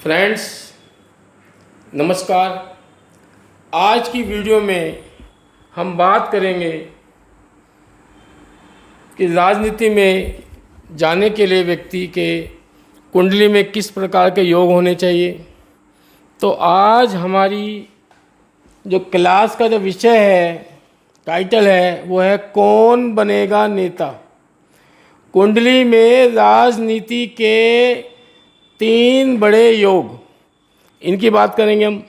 Friends नमस्कार। आज की वीडियो में हम बात करेंगे कि राजनीति में जाने के लिए व्यक्ति के कुंडली में किस प्रकार के योग होने चाहिए। तो आज हमारी जो क्लास का जो विषय है, टाइटल है, वो है कौन बनेगा नेता। कुंडली में राजनीति के 3 बड़े योग, इनकी बात करेंगे हम।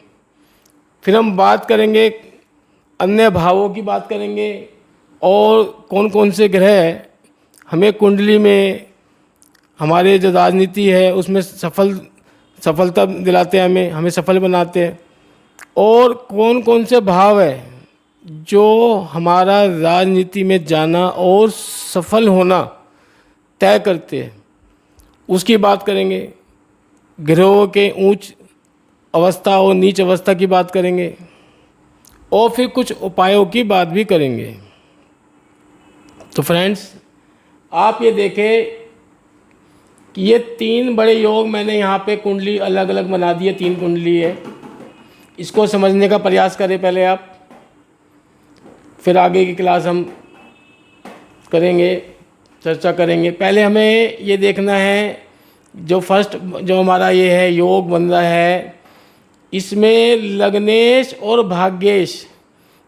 फिर हम बात करेंगे अन्य भावों की बात करेंगे और कौन कौन से ग्रह हमें कुंडली में हमारे जो राजनीति है उसमें सफलता दिलाते हैं, हमें सफल बनाते हैं। और कौन कौन से भाव है जो हमारा राजनीति में जाना और सफल होना तय करते हैं, उसकी बात करेंगे। ग्रहों के उच्च अवस्था और नीच अवस्था की बात करेंगे और फिर कुछ उपायों की बात भी करेंगे। तो फ्रेंड्स, आप ये देखें कि ये 3 बड़े योग मैंने यहाँ पे कुंडली अलग अलग बना दी है। 3 कुंडली है, इसको समझने का प्रयास करें पहले आप, फिर आगे की क्लास हम करेंगे, चर्चा करेंगे। पहले हमें ये देखना है जो फर्स्ट जो हमारा ये है योग बन रहा है, इसमें लग्नेश और भाग्येश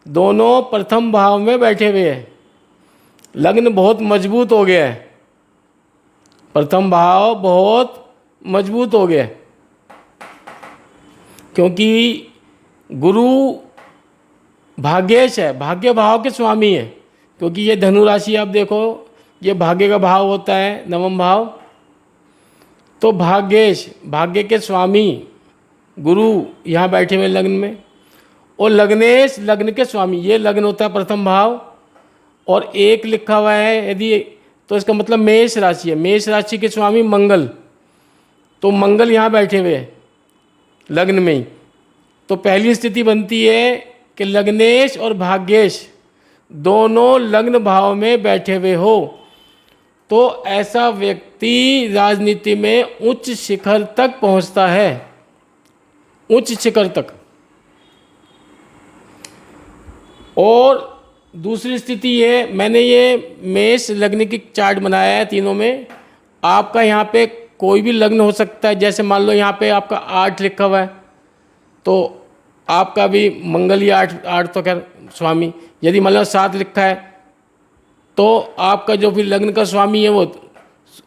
दोनों प्रथम भाव में बैठे हुए हैं। लग्न बहुत मजबूत हो गया है, प्रथम भाव बहुत मजबूत हो गया है, क्योंकि गुरु भाग्येश है, भाग्य भाव के स्वामी है। क्योंकि ये धनु राशि आप देखो, ये भाग्य का भाव होता है, नवम भाव। तो भाग्येश, भाग्य के स्वामी गुरु यहाँ बैठे हुए लग्न में, और लग्नेश लग्न के स्वामी, ये लग्न होता है प्रथम भाव। और 1 लिखा हुआ है यदि, तो इसका मतलब मेष राशि है। मेष राशि के स्वामी मंगल, तो मंगल यहाँ बैठे हुए हैं लग्न में ही। तो पहली स्थिति बनती है कि लग्नेश और भाग्येश दोनों लग्न भाव में बैठे हुए हो, तो ऐसा व्यक्ति राजनीति में उच्च शिखर तक पहुँचता है, उच्च शिखर तक। और दूसरी स्थिति है, मैंने ये मेष लग्न की चार्ट बनाया है तीनों में। आपका यहाँ पे कोई भी लग्न हो सकता है। जैसे मान लो यहाँ पे आपका 8 लिखा हुआ है, तो आपका भी मंगल ही 8 तो खैर स्वामी। यदि मान लो 7 लिखा है, तो आपका जो भी लग्न का स्वामी है वो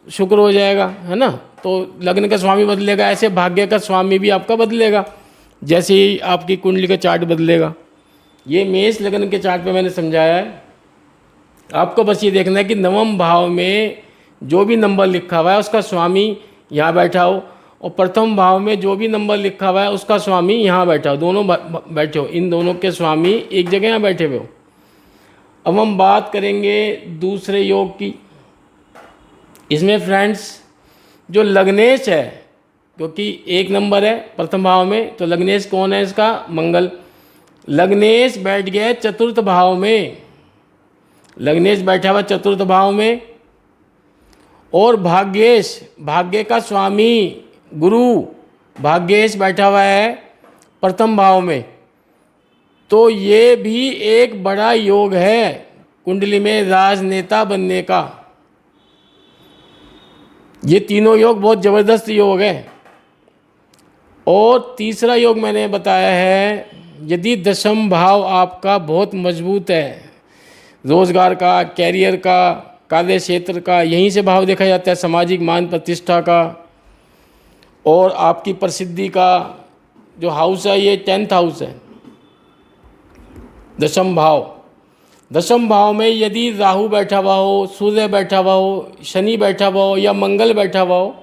शुक्र हो जाएगा, है ना। तो लग्न का स्वामी बदलेगा, ऐसे भाग्य का स्वामी भी आपका बदलेगा, जैसे ही आपकी कुंडली का चार्ट बदलेगा। ये मेष लग्न के चार्ट पे मैंने समझाया है। आपको बस ये देखना है कि नवम भाव में जो भी नंबर लिखा हुआ है उसका स्वामी यहाँ बैठा हो, और प्रथम भाव में जो भी नंबर लिखा हुआ है उसका स्वामी यहाँ बैठा हो, दोनों बैठे हो, इन दोनों के स्वामी एक जगह यहाँ बैठे हुए हो। अब हम बात करेंगे दूसरे योग की। इसमें फ्रेंड्स जो लग्नेश है, क्योंकि 1 नंबर है प्रथम भाव में, तो लग्नेश कौन है इसका? मंगल। लग्नेश बैठ गया चतुर्थ भाव में, लग्नेश बैठा हुआ चतुर्थ भाव में। और भाग्येश, भाग्य का स्वामी गुरु भाग्येश बैठा हुआ है प्रथम भाव में। तो ये भी एक बड़ा योग है कुंडली में राजनेता बनने का। ये तीनों योग बहुत ज़बरदस्त योग है। और तीसरा योग मैंने बताया है, यदि 10म भाव आपका बहुत मजबूत है, रोजगार का, कैरियर का, कार्य क्षेत्र का, यहीं से भाव देखा जाता है, सामाजिक मान प्रतिष्ठा का और आपकी प्रसिद्धि का जो हाउस है, ये 10th हाउस है, 10म भाव। 10म भाव में यदि राहु बैठा हुआ हो, सूर्य बैठा हुआ हो, शनि बैठा हुआ हो या मंगल बैठा हुआ हो,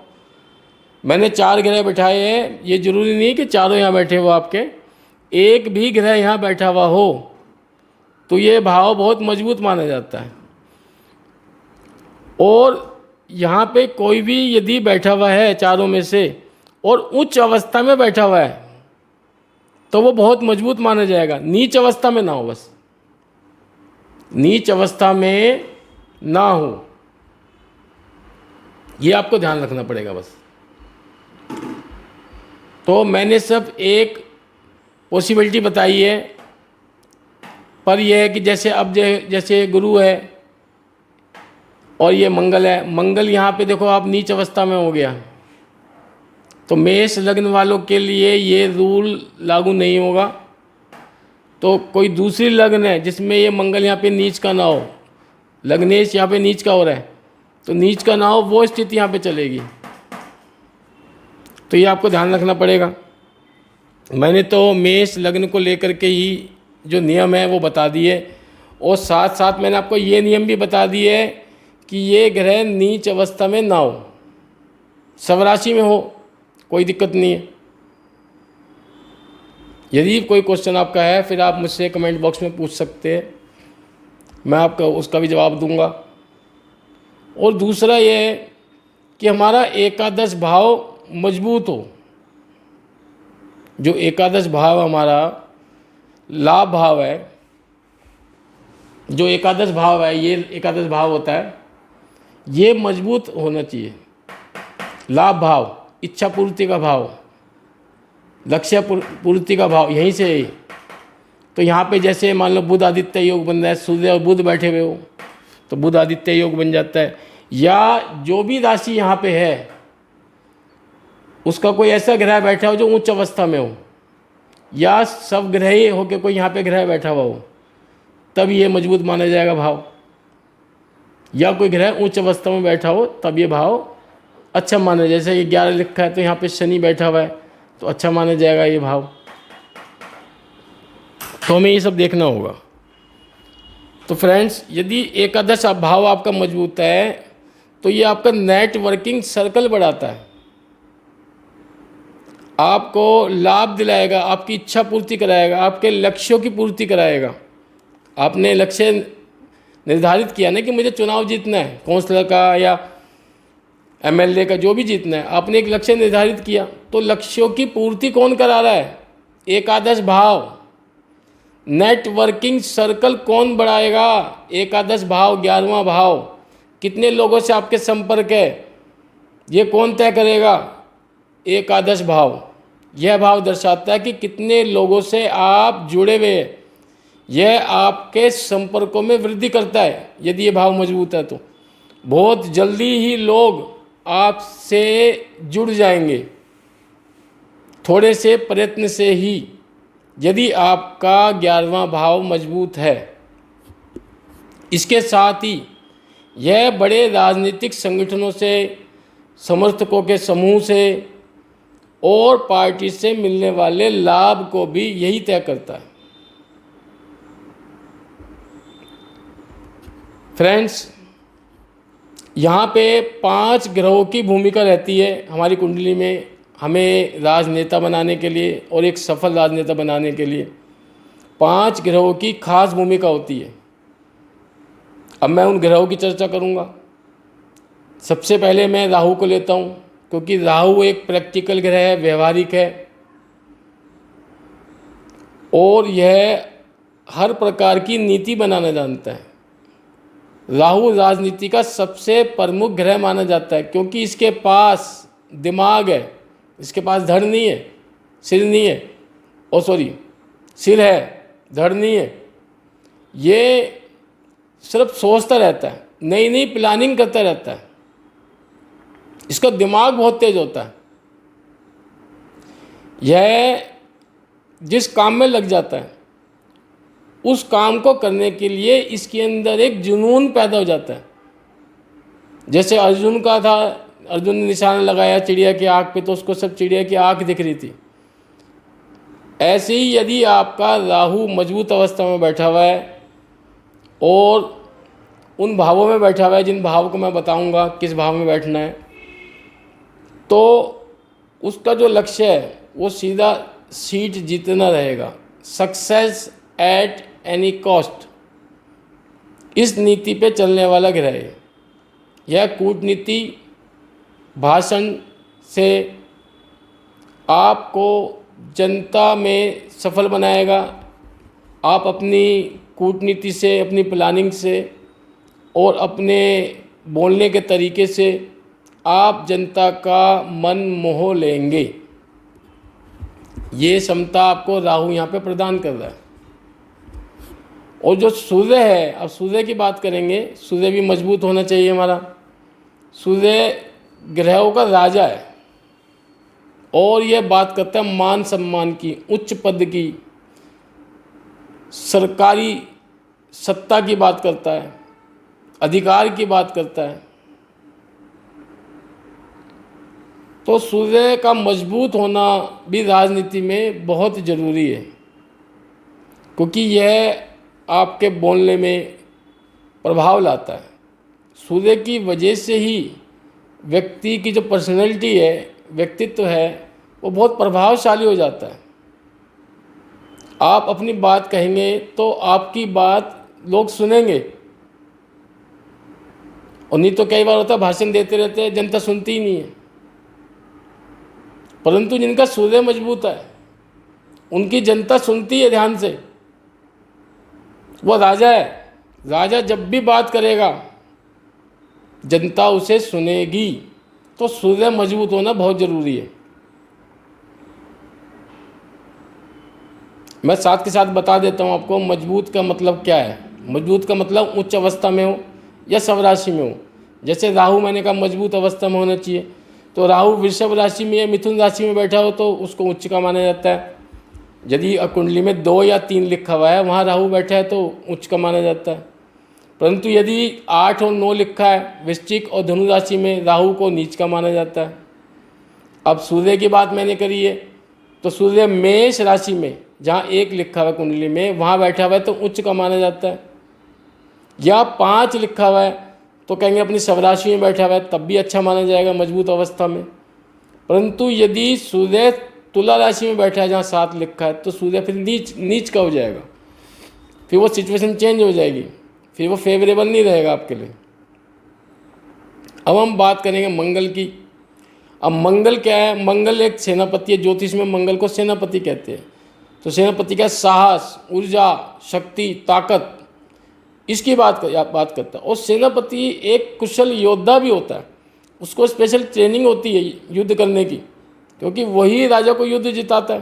मैंने 4 ग्रह बैठाए हैं, ये जरूरी नहीं कि चारों यहाँ बैठे हो आपके, एक भी ग्रह यहाँ बैठा हुआ हो तो ये भाव बहुत मजबूत माना जाता है। और यहाँ पे कोई भी यदि बैठा हुआ है चारों में से और उच्च अवस्था में बैठा हुआ है तो वो बहुत मजबूत माना जाएगा। नीच अवस्था में ना हो, बस नीच अवस्था में ना हो, ये आपको ध्यान रखना पड़ेगा बस। तो मैंने सब एक पॉसिबिलिटी बताई है, पर यह है कि जैसे अब जैसे गुरु है और ये मंगल है, मंगल यहाँ पे देखो आप नीच अवस्था में हो गया, तो मेष लग्न वालों के लिए ये रूल लागू नहीं होगा। तो कोई दूसरी लग्न है जिसमें ये मंगल यहाँ पे नीच का ना हो, लग्नेश यहाँ पे नीच का हो रहा है, तो नीच का ना हो वो स्थिति यहाँ पे चलेगी। तो ये आपको ध्यान रखना पड़ेगा। मैंने तो मेष लग्न को लेकर के ही जो नियम है वो बता दिए, और साथ साथ मैंने आपको ये नियम भी बता दिए कि ये ग्रह नीच अवस्था में ना हो, सब राशि में हो, कोई दिक्कत नहीं है। यदि कोई क्वेश्चन आपका है फिर आप मुझसे कमेंट बॉक्स में पूछ सकते हैं, मैं आपका उसका भी जवाब दूंगा। और दूसरा ये है कि हमारा एकादश भाव मजबूत हो। जो एकादश भाव हमारा लाभ भाव है, जो एकादश भाव है, ये एकादश भाव होता है, ये मजबूत होना चाहिए। लाभ भाव, इच्छा पूर्ति का भाव, लक्ष्य पूर्ति का भाव यहीं से। तो यहाँ पे जैसे मान लो बुध आदित्य योग बन रहा है, सूर्य और बुध बैठे हुए हो तो बुध आदित्य योग बन जाता है। या जो भी राशि यहाँ पे है उसका कोई ऐसा ग्रह बैठा हो जो उच्च अवस्था में हो, या सब ग्रह ही हो के कोई यहाँ पे ग्रह बैठा हुआ हो, तब ये मजबूत माना जाएगा भाव। या कोई ग्रह उच्च अवस्था में बैठा हो तब ये भाव अच्छा माना, जैसे ये 11 लिखा है तो यहाँ पे शनि बैठा हुआ है तो अच्छा माना जाएगा ये भाव। तो हमें ये सब देखना होगा। तो फ्रेंड्स, यदि एकादश भाव आपका मजबूत है तो ये आपका नेटवर्किंग सर्कल बढ़ाता है, आपको लाभ दिलाएगा, आपकी इच्छा पूर्ति कराएगा, आपके लक्ष्यों की पूर्ति कराएगा। आपने लक्ष्य निर्धारित किया ना कि मुझे चुनाव जीतना है, काउंसलर का या एमएलए का, जो भी जीतना है, आपने एक लक्ष्य निर्धारित किया, तो लक्ष्यों की पूर्ति कौन करा रहा है? एकादश भाव। नेटवर्किंग सर्कल कौन बढ़ाएगा? एकादश भाव, 11वां भाव। कितने लोगों से आपके संपर्क है ये कौन तय करेगा? एकादश भाव। यह भाव दर्शाता है कि कितने लोगों से आप जुड़े हुए हैं, यह आपके संपर्कों में वृद्धि करता है। यदि ये भाव मजबूत है तो बहुत जल्दी ही लोग आपसे जुड़ जाएंगे, थोड़े से प्रयत्न से ही, यदि आपका 11वां भाव मजबूत है। इसके साथ ही यह बड़े राजनीतिक संगठनों से, समर्थकों के समूह से और पार्टी से मिलने वाले लाभ को भी यही तय करता है। फ्रेंड्स, यहाँ पे 5 ग्रहों की भूमिका रहती है हमारी कुंडली में, हमें राजनेता बनाने के लिए और एक सफल राजनेता बनाने के लिए 5 ग्रहों की खास भूमिका होती है। अब मैं उन ग्रहों की चर्चा करूँगा। सबसे पहले मैं राहु को लेता हूँ, क्योंकि राहु एक प्रैक्टिकल ग्रह है, व्यवहारिक है, और यह हर प्रकार की नीति बनाना जानता है। राहु राजनीति का सबसे प्रमुख ग्रह माना जाता है, क्योंकि इसके पास दिमाग है, इसके पास धड़ नहीं है, सिर नहीं है, सिर है, धड़ नहीं है। ये सिर्फ सोचता रहता है, नई नई प्लानिंग करता रहता है, इसका दिमाग बहुत तेज होता है। यह जिस काम में लग जाता है उस काम को करने के लिए इसके अंदर एक जुनून पैदा हो जाता है। जैसे अर्जुन का था, अर्जुन ने निशाना लगाया चिड़िया की आँख पे, तो उसको सब चिड़िया की आँख दिख रही थी। ऐसे ही यदि आपका राहु मजबूत अवस्था में बैठा हुआ है और उन भावों में बैठा हुआ है जिन भाव को मैं बताऊंगा किस भाव में बैठना है, तो उसका जो लक्ष्य है वो सीधा सीट जीतना रहेगा, सक्सेस एट एनी कॉस्ट। इस नीति पे चलने वाला ग्रह है। यह कूटनीति, भाषण से आपको जनता में सफल बनाएगा। आप अपनी कूटनीति से, अपनी प्लानिंग से और अपने बोलने के तरीके से आप जनता का मन मोह लेंगे। ये क्षमता आपको राहु यहाँ पे प्रदान कर रहा है। और जो सूर्य है, अब सूर्य की बात करेंगे, सूर्य भी मजबूत होना चाहिए हमारा। सूर्य ग्रहों का राजा है और यह बात करता है मान सम्मान की, उच्च पद की, सरकारी सत्ता की बात करता है, अधिकार की बात करता है। तो सूर्य का मजबूत होना भी राजनीति में बहुत ज़रूरी है, क्योंकि यह आपके बोलने में प्रभाव लाता है। सूर्य की वजह से ही व्यक्ति की जो पर्सनैलिटी है, व्यक्तित्व है, वो बहुत प्रभावशाली हो जाता है। आप अपनी बात कहेंगे तो आपकी बात लोग सुनेंगे, और नहीं तो कई बार होता है भाषण देते रहते हैं, जनता सुनती ही नहीं है। परंतु जिनका सूर्य मजबूत है उनकी जनता सुनती है ध्यान से। वो राजा है, राजा जब भी बात करेगा जनता उसे सुनेगी। तो सूर्य मजबूत होना बहुत ज़रूरी है। मैं साथ के साथ बता देता हूँ आपको मजबूत का मतलब क्या है। मजबूत का मतलब उच्च अवस्था में हो या सब राशि में हो। जैसे राहु मैंने कहा मजबूत अवस्था में होना चाहिए, तो राहु वृषभ राशि में या मिथुन राशि में बैठा हो तो उसको उच्च का माना जाता है। यदि कुंडली में 2 या 3 लिखा हुआ है, वहाँ राहु बैठा है तो उच्च का माना जाता है। परंतु यदि 8 और 9 लिखा है वृश्चिक और धनु राशि में, राहु को नीच का माना जाता है। अब सूर्य की बात मैंने करी है, तो सूर्य मेष राशि में जहाँ 1 लिखा हुआ है कुंडली में, वहाँ बैठा हुआ है तो उच्च का माना जाता है। या 5 लिखा हुआ है तो कहेंगे अपनी सब राशि में बैठा हुआ है, तब भी अच्छा माना जाएगा मजबूत अवस्था में। परंतु यदि सूर्य तुला राशि में बैठा है जहाँ 7 लिखा है, तो सूर्य फिर नीच का हो जाएगा। फिर वो सिचुएशन चेंज हो जाएगी, फिर वो फेवरेबल नहीं रहेगा आपके लिए। अब हम बात करेंगे मंगल की। अब मंगल क्या है? मंगल एक सेनापति है। ज्योतिष में मंगल को सेनापति कहते हैं। तो सेनापति का साहस, ऊर्जा, शक्ति, ताकत, इसकी बात करता है। और सेनापति एक कुशल योद्धा भी होता है। उसको स्पेशल ट्रेनिंग होती है युद्ध करने की, क्योंकि वही राजा को युद्ध जिताता है।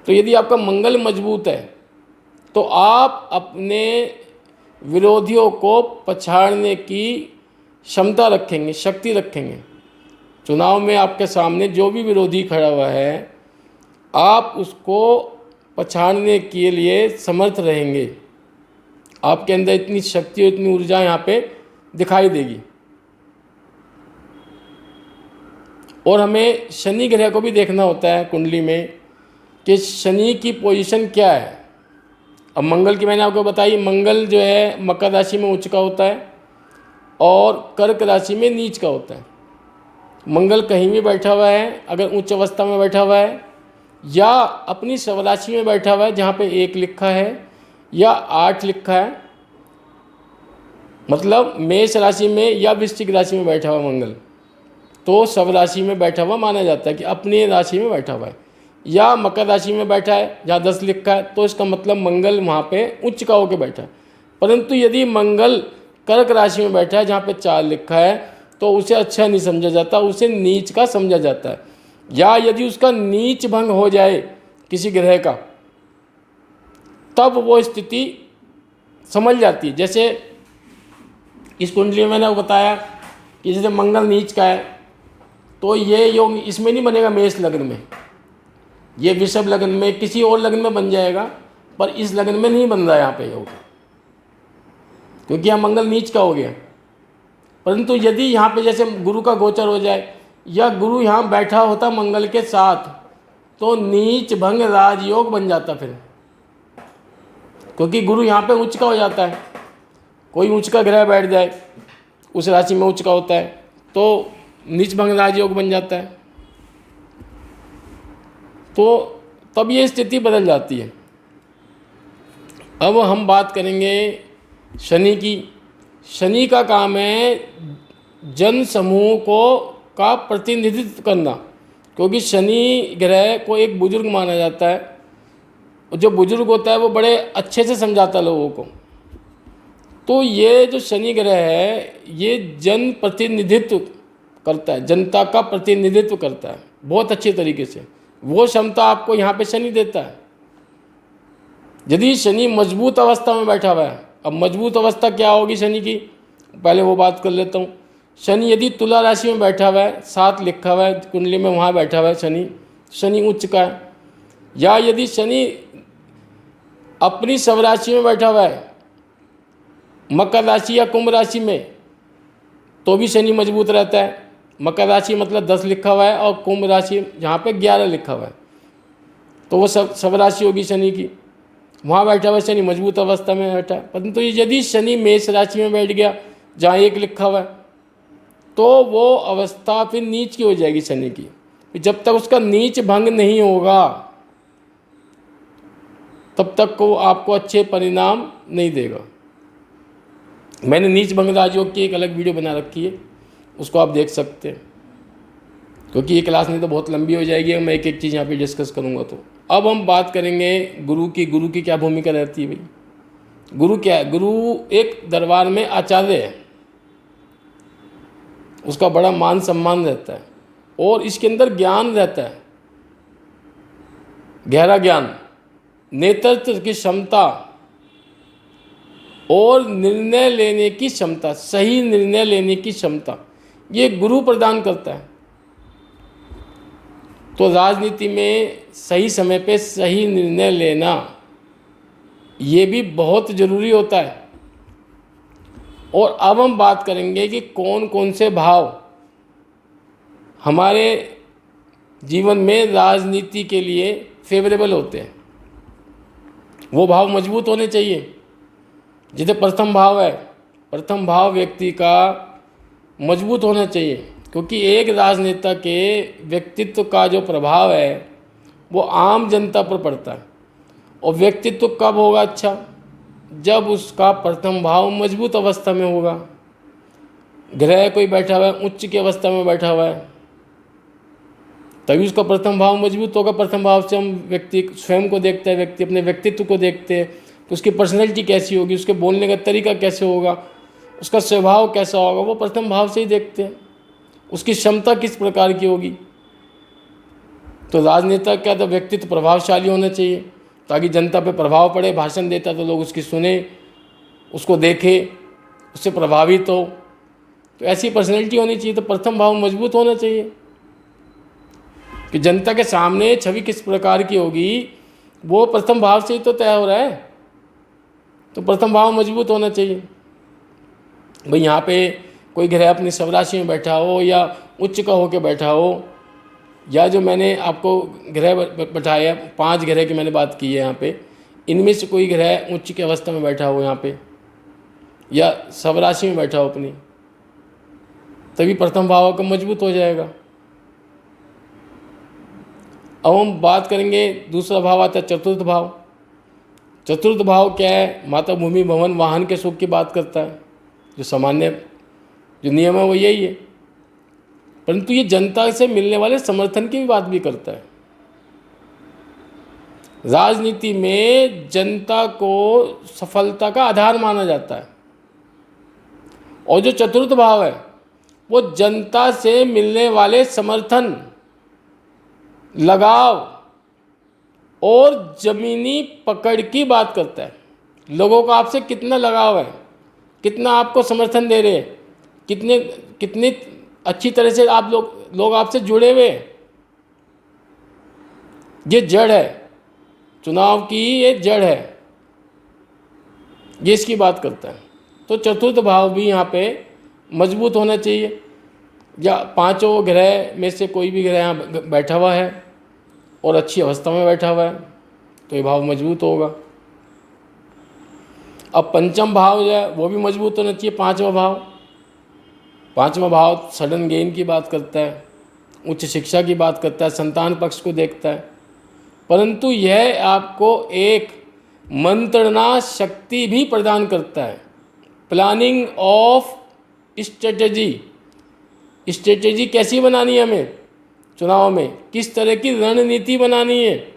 तो यदि आपका मंगल मजबूत है तो आप अपने विरोधियों को पछाड़ने की क्षमता रखेंगे, शक्ति रखेंगे। चुनाव में आपके सामने जो भी विरोधी खड़ा हुआ है, आप उसको पछाड़ने के लिए समर्थ रहेंगे। आपके अंदर इतनी शक्ति और इतनी ऊर्जा यहाँ पे दिखाई देगी। और हमें शनि ग्रह को भी देखना होता है कुंडली में कि शनि की पोजीशन क्या है। अब मंगल की मैंने आपको बताई, मंगल जो है मकर राशि में उच्च का होता है और कर्क राशि में नीच का होता है। मंगल कहीं भी बैठा हुआ है, अगर उच्च अवस्था में बैठा हुआ है या अपनी स्वराशि में बैठा हुआ है जहाँ पे 1 लिखा है या 8 लिखा है, मतलब मेष राशि में या वृश्चिक राशि में बैठा हुआ मंगल, तो सब राशि में बैठा हुआ माना जाता है कि अपनी राशि में बैठा हुआ है। या मकर राशि में बैठा है जहाँ 10 लिखा है, तो इसका मतलब मंगल वहाँ पे उच्च का होकर बैठा है। परंतु यदि मंगल कर्क राशि में बैठा है जहाँ पे 4 लिखा है, तो उसे अच्छा नहीं समझा जाता, उसे नीच का समझा जाता है। या यदि उसका नीच भंग हो जाए किसी ग्रह का, तब वो स्थिति समझ जाती है। जैसे इस कुंडली में मैंने बताया कि जैसे मंगल नीच का है, तो ये योग इसमें नहीं बनेगा मेष लग्न में, ये वृषभ लग्न में, किसी और लग्न में बन जाएगा, पर इस लग्न में नहीं बन रहा है यहाँ पे योग, क्योंकि यहाँ मंगल नीच का हो गया। परंतु यदि यहाँ पे जैसे गुरु का गोचर हो जाए या गुरु यहाँ बैठा होता मंगल के साथ, तो नीच भंग राजयोग बन जाता फिर, क्योंकि गुरु यहाँ पे उच्च का हो जाता है। कोई उच्च का ग्रह बैठ जाए, उस राशि में उच्च का होता है, तो नीच भंग राजयोग बन जाता है। तो तब ये स्थिति बदल जाती है। अब हम बात करेंगे शनि की। शनि का काम है जन समूह का प्रतिनिधित्व करना, क्योंकि शनि ग्रह को एक बुजुर्ग माना जाता है। जो बुजुर्ग होता है वो बड़े अच्छे से समझाता है लोगों को। तो ये जो शनि ग्रह है ये जन प्रतिनिधित्व करता है, जनता का प्रतिनिधित्व करता है बहुत अच्छे तरीके से। वो क्षमता आपको यहाँ पे शनि देता है। यदि शनि मजबूत अवस्था में बैठा हुआ है, अब मजबूत अवस्था क्या होगी शनि की, पहले वो बात कर लेता हूँ। शनि यदि तुला राशि में बैठा हुआ है, 7 लिखा हुआ है कुंडली में, वहाँ बैठा हुआ है शनि, शनि उच्च का है। या यदि शनि अपनी सब राशि में बैठा हुआ है, मकर राशि या कुंभ राशि में, तो भी शनि मजबूत रहता है। मकर राशि मतलब 10 लिखा हुआ है और कुंभ राशि जहाँ पे 11 लिखा हुआ है, तो वो सब राशि होगी शनि की, वहाँ बैठा हुआ शनि मजबूत अवस्था में बैठा है। परंतु यदि शनि मेष राशि में बैठ गया जहाँ 1 लिखा हुआ है, तो वो अवस्था फिर नीच की हो जाएगी शनि की। जब तक उसका नीच भंग नहीं होगा तब तक को आपको अच्छे परिणाम नहीं देगा। मैंने नीच भंग राजयोग की एक अलग वीडियो बना रखी है, उसको आप देख सकते हैं, क्योंकि ये क्लास नहीं तो बहुत लंबी हो जाएगी, मैं एक एक चीज़ यहाँ पे डिस्कस करूँगा। तो अब हम बात करेंगे गुरु की। गुरु की क्या भूमिका रहती है भाई? गुरु क्या है? गुरु एक दरबार में आचार्य है, उसका बड़ा मान सम्मान रहता है और इसके अंदर ज्ञान रहता है, गहरा ज्ञान, नेतृत्व की क्षमता और निर्णय लेने की क्षमता, सही निर्णय लेने की क्षमता, ये गुरु प्रदान करता है। तो राजनीति में सही समय पे सही निर्णय लेना ये भी बहुत ज़रूरी होता है। और अब हम बात करेंगे कि कौन कौन से भाव हमारे जीवन में राजनीति के लिए फेवरेबल होते हैं। वो भाव मजबूत होने चाहिए। जैसे प्रथम भाव है, प्रथम भाव व्यक्ति का मजबूत होना चाहिए, क्योंकि एक राजनेता के व्यक्तित्व का जो प्रभाव है वो आम जनता पर पड़ता है। और व्यक्तित्व कब होगा अच्छा? जब उसका प्रथम भाव मजबूत अवस्था में होगा। ग्रह कोई बैठा हुआ है उच्च की अवस्था में बैठा हुआ है, तभी उसका प्रथम भाव मजबूत होगा। प्रथम भाव से हम व्यक्ति स्वयं को देखते हैं, व्यक्ति अपने व्यक्तित्व को देखते हैं, तो उसकी पर्सनैलिटी कैसी होगी, उसके बोलने का तरीका कैसे होगा, उसका स्वभाव कैसा होगा, वो प्रथम भाव से ही देखते हैं। उसकी क्षमता किस प्रकार की होगी। तो राजनेता क्या, तो व्यक्तित्व प्रभावशाली होना चाहिए ताकि जनता पे प्रभाव पड़े। भाषण देता तो लोग उसकी सुने, उसको देखे, उससे प्रभावित हो। तो ऐसी पर्सनैलिटी होनी चाहिए। तो प्रथम भाव मजबूत होना चाहिए कि जनता के सामने छवि किस प्रकार की होगी, वो प्रथम भाव से ही तो तय हो रहा है। तो प्रथम भाव मजबूत होना चाहिए। भाई यहाँ पे कोई ग्रह अपनी सब राशि में बैठा हो या उच्च का होकर बैठा हो, या जो मैंने आपको ग्रह बैठाया 5 ग्रह की मैंने बात की है यहाँ पे, इनमें से कोई ग्रह उच्च की अवस्था में बैठा हो यहाँ पे या सब राशि में बैठा हो अपनी, तभी प्रथम भाव का मजबूत हो जाएगा। अब हम बात करेंगे, दूसरा भाव आता है चतुर्थ भाव। चतुर्थ भाव क्या है? माता, भूमि, भवन, वाहन के सुख की बात करता है। जो सामान्य जो नियम है वो यही है, परंतु ये जनता से मिलने वाले समर्थन की भी बात भी करता है। राजनीति में जनता को सफलता का आधार माना जाता है, और जो चतुर्थ भाव है वो जनता से मिलने वाले समर्थन, लगाव और जमीनी पकड़ की बात करता है। लोगों का आपसे कितना लगाव है, कितना आपको समर्थन दे रहे हैं, कितनी अच्छी तरह से आप लोग आपसे जुड़े हुए हैं। ये जड़ है चुनाव की, ये जड़ है, ये इसकी बात करता है। तो चतुर्थ भाव भी यहाँ पे मजबूत होना चाहिए। या 5 ग्रह में से कोई भी ग्रह यहाँ बैठा हुआ है और अच्छी अवस्था में बैठा हुआ है तो ये भाव मजबूत होगा। अब पंचम भाव जो है वो भी मजबूत होना चाहिए। पांचवा भाव सडन गेन की बात करता है, उच्च शिक्षा की बात करता है, संतान पक्ष को देखता है, परंतु यह आपको एक मंत्रणा शक्ति भी प्रदान करता है। प्लानिंग ऑफ स्ट्रेटेजी कैसी बनानी है हमें चुनाव में, किस तरह की रणनीति बनानी है,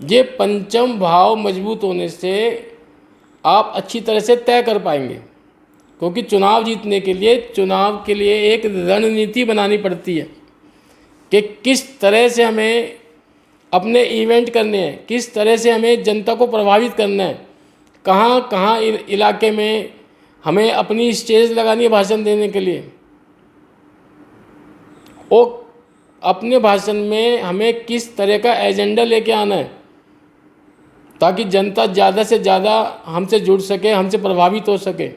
ये पंचम भाव मजबूत होने से आप अच्छी तरह से तय कर पाएंगे। क्योंकि चुनाव जीतने के लिए एक रणनीति बनानी पड़ती है कि किस तरह से हमें अपने इवेंट करने हैं, किस तरह से हमें जनता को प्रभावित करना है, कहाँ कहाँ इलाके में हमें अपनी स्टेज लगानी है भाषण देने के लिए, और अपने भाषण में हमें किस तरह का एजेंडा लेके आना है ताकि जनता ज़्यादा से ज़्यादा हमसे जुड़ सके, हमसे प्रभावित हो सके।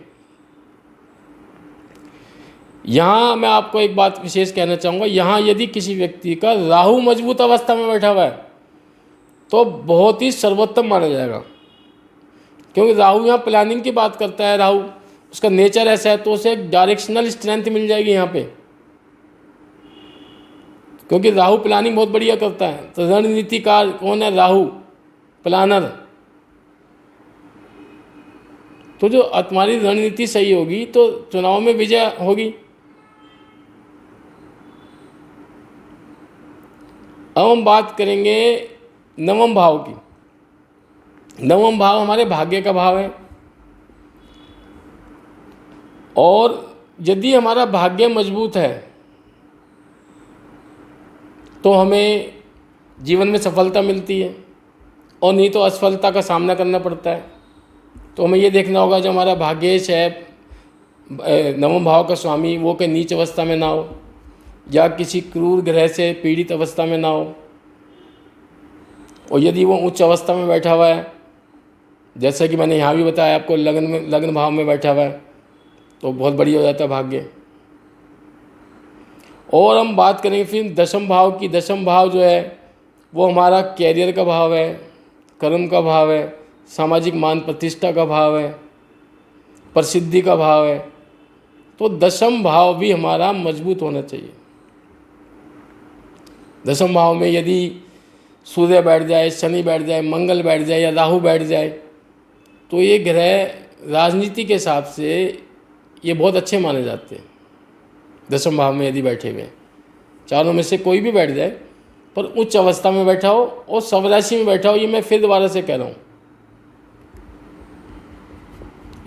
यहाँ मैं आपको एक बात विशेष कहना चाहूँगा, यहाँ यदि किसी व्यक्ति का राहु मजबूत अवस्था में बैठा हुआ है तो बहुत ही सर्वोत्तम माना जाएगा, क्योंकि राहु यहाँ प्लानिंग की बात करता है। राहु उसका नेचर ऐसा है, तो उसे एक डायरेक्शनल स्ट्रेंथ मिल जाएगी यहाँ पे, क्योंकि राहु प्लानिंग बहुत बढ़िया करता है। तो रणनीतिकार कौन है? राहु, प्लानर। तो जो तुम्हारी रणनीति सही होगी तो चुनाव में विजय होगी। अब हम बात करेंगे नवम भाव की। नवम भाव हमारे भाग्य का भाव है, और यदि हमारा भाग्य मजबूत है तो हमें जीवन में सफलता मिलती है, और नहीं तो असफलता का सामना करना पड़ता है। तो हमें ये देखना होगा जो हमारा भाग्येश है, नवम भाव का स्वामी, वो कहीं नीच अवस्था में ना हो या किसी क्रूर ग्रह से पीड़ित अवस्था में ना हो। और यदि वो उच्च अवस्था में बैठा हुआ है, जैसा कि मैंने यहाँ भी बताया आपको, लग्न भाव में बैठा हुआ है, तो बहुत बढ़िया हो जाता है भाग्य। और हम बात करेंगे फिर दशम भाव की। दशम भाव जो है वो हमारा कैरियर का भाव है, कर्म का भाव है, सामाजिक मान प्रतिष्ठा का भाव है, प्रसिद्धि का भाव है। तो दशम भाव भी हमारा मजबूत होना चाहिए। दशम भाव में यदि सूर्य बैठ जाए, शनि बैठ जाए, मंगल बैठ जाए या राहु बैठ जाए, तो ये ग्रह राजनीति के हिसाब से ये बहुत अच्छे माने जाते हैं। दशम भाव में यदि बैठे हुए, चारों में से कोई भी बैठ जाए, पर उच्च अवस्था में बैठा हो और स्वराशि में बैठा हो, ये मैं फिर दोबारा से कह रहा हूँ,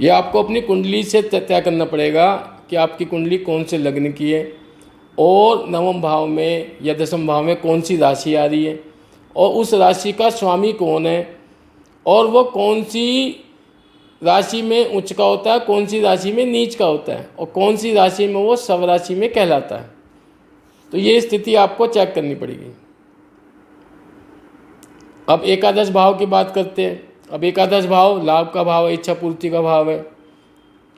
ये आपको अपनी कुंडली से तय करना पड़ेगा कि आपकी कुंडली कौन से लग्न की है, और नवम भाव में या दशम भाव में कौन सी राशि आ रही है, और उस राशि का स्वामी कौन है, और वो कौन सी राशि में उच्च का होता है, कौन सी राशि में नीच का होता है, और कौन सी राशि में वो स्वराशि में कहलाता है। तो ये स्थिति आपको चेक करनी पड़ेगी। अब एकादश भाव की बात करते हैं। अब एकादश भाव लाभ का भाव है, इच्छा पूर्ति का भाव है,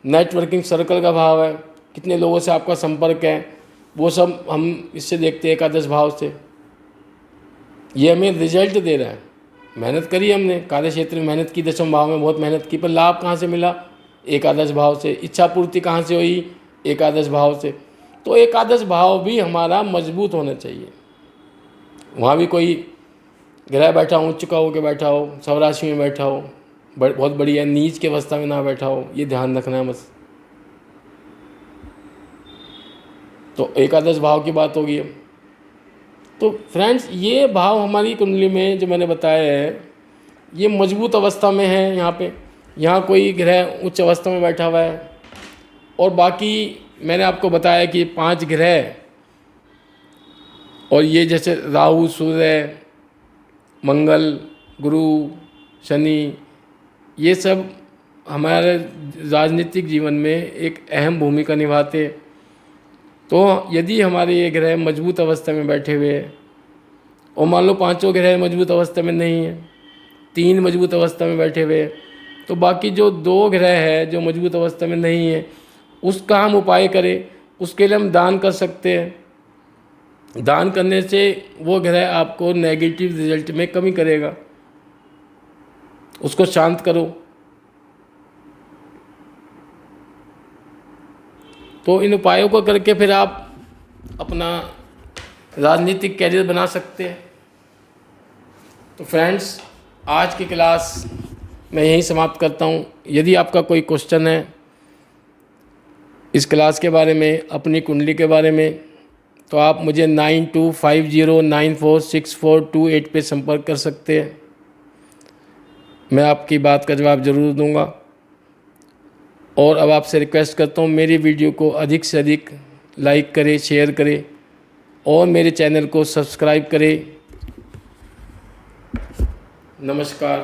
नेटवर्किंग सर्कल का भाव है, कितने लोगों से आपका संपर्क है, वो सब हम इससे देखते हैं एकादश भाव से। ये हमें रिजल्ट दे रहा है। मेहनत करी हमने, कार्य क्षेत्र में मेहनत की, दशम भाव में बहुत मेहनत की, पर लाभ कहाँ से मिला? एकादश भाव से। इच्छा पूर्ति कहाँ से हुई? एकादश भाव से। तो एकादश भाव भी हमारा मजबूत होना चाहिए। वहाँ भी कोई ग्रह बैठा हो, उच्च का होकर बैठा हो, स्वराशि में बैठा हो, बहुत बढ़िया, नीच की अवस्था में ना बैठा हो, ये ध्यान रखना है बस। तो एकादश भाव की बात होगी। तो फ्रेंड्स, ये भाव हमारी कुंडली में जो मैंने बताया है, ये मजबूत अवस्था में है। यहाँ कोई ग्रह उच्च अवस्था में बैठा हुआ है, और बाकी मैंने आपको बताया कि 5 ग्रह, और ये जैसे राहु, सूर्य, मंगल, गुरु, शनि, ये सब हमारे राजनीतिक जीवन में एक अहम भूमिका निभाते। तो यदि हमारे ये ग्रह मजबूत अवस्था में बैठे हुए हैं, और मान लो 5 ग्रह मजबूत अवस्था में नहीं है, 3 मजबूत अवस्था में बैठे हुए हैं, तो बाकी जो 2 ग्रह है जो मजबूत अवस्था में नहीं है, उसका हम उपाय करें। उसके लिए हम दान कर सकते हैं। दान करने से वो ग्रह आपको नेगेटिव रिजल्ट में कमी करेगा, उसको शांत करो। तो इन उपायों को करके फिर आप अपना राजनीतिक कैरियर बना सकते हैं। तो फ्रेंड्स, आज की क्लास मैं यहीं समाप्त करता हूँ। यदि आपका कोई क्वेश्चन है इस क्लास के बारे में, अपनी कुंडली के बारे में, तो आप मुझे 9250946428 पे संपर्क कर सकते हैं। मैं आपकी बात का जवाब ज़रूर दूंगा। और अब आपसे रिक्वेस्ट करता हूँ, मेरी वीडियो को अधिक से अधिक लाइक करें, शेयर करें, और मेरे चैनल को सब्सक्राइब करें। नमस्कार।